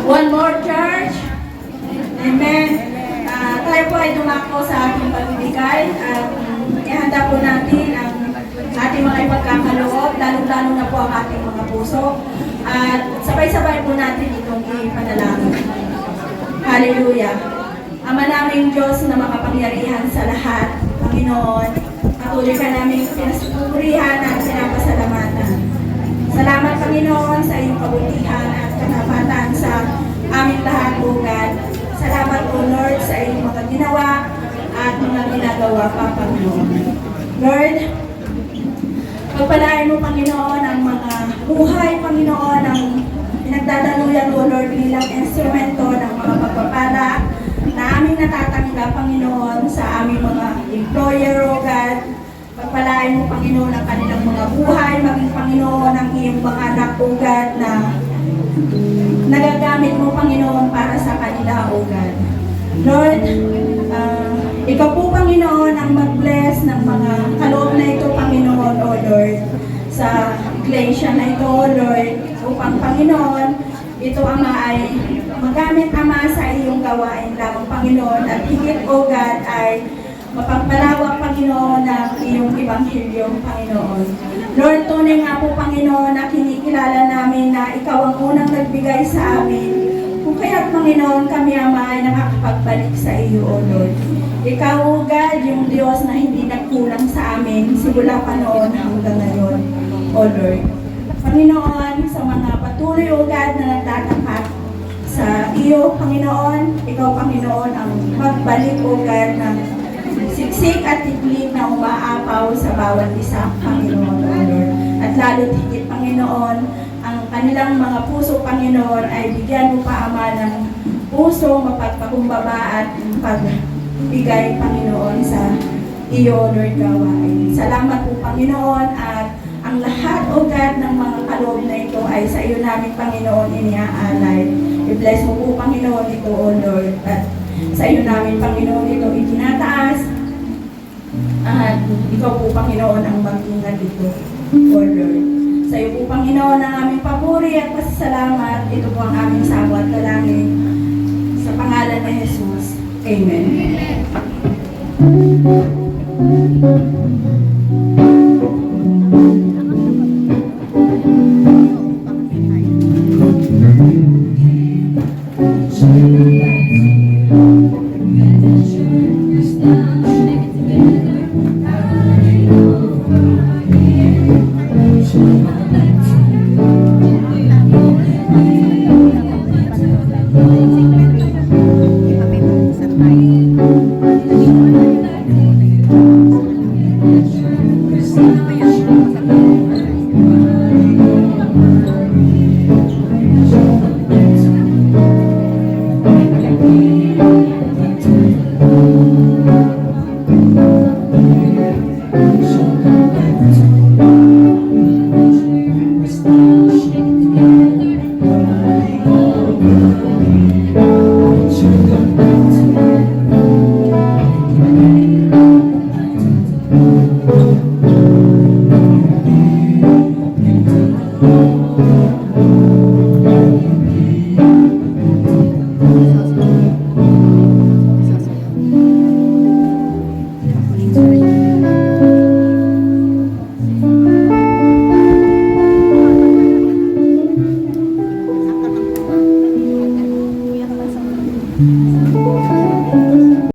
One more church. Amen. Tayo po ay dumako sa ating pagbibigay at ihanda po natin ang ating mga ipagkakaloob, lalo-lalo na po ang ating mga puso. At sabay-sabay po natin itong ipanalangin. Hallelujah. Ama naming Diyos na makapangyarihan sa lahat, Panginoon, patuloy ka namin pinasupurihan at pinapasalamatan. Salamat, Panginoon, sa iyong kabutihan at katapatan sa aming lahat, O God. Salamat, O Lord, sa iyong mga ginawa at mga ginagawa pa, Panginoon. Lord, pagpalain mo, Panginoon, ang mga buhay, Panginoon, ang pinagdadaluyan, O Lord, bilang instrumento ng mga pagpapala na aming natatanggap, Panginoon, sa aming mga employer, O God. Pagpalain mo, Panginoon, ang kanilang mga buhay, maging, Panginoon, ang iyong mga anak, O God, na nagagamit mo, Panginoon, para sa kanila, O God. Lord, ikaw po, Panginoon, ang mag-bless ng mga kaloob na ito, Panginoon, O Lord, sa iglesia na ito, Lord, upang, Panginoon, ito, Ama, ay magamit, Ama, sa iyong gawain lamang, Panginoon, at higit, O God, ay mapagpalawak, Panginoon, ng iyong ebanghelyo, Panginoon. Lord, tunay nga po, Panginoon, na kinikilala namin na ikaw ang unang nagbigay sa amin. Kung kaya't, Panginoon, kami, Ama, ay nakakapagbalik sa iyo, O Lord. Ikaw, O God, yung Diyos na hindi nagkulang sa amin, simula pa noon hanggang ngayon, O Lord. Panginoon, sa mga patuloy, O God, na nagtatapat sa iyo, Panginoon, ikaw, Panginoon, ang magbalik, O God, ng siksik at tiklik na umaapaw sa bawat isa, Panginoon, O Lord. At lalo't higit, Panginoon, ang kanilang mga puso, Panginoon, ay bigyan mo pa, Ama, ng puso, mapagpakumbaba at pagbigay, Panginoon, sa iyo, Lord, gawain. Salamat po, Panginoon, at ang lahat, O God, ng mga kaloob na ito ay sa iyo namin, Panginoon, iniaalay. I-bless mo po, Panginoon, ito, O Lord, at sa iyo namin, Panginoon, ito itinataas. At ikaw po, Panginoon, ang mag-ingat ito, O Lord. Sa iyo po, Panginoon, ang aming papuri at pasasalamat. Ito po ang aming sawa at dalangin. Sa pangalan ni Jesus. Amen. Thank you.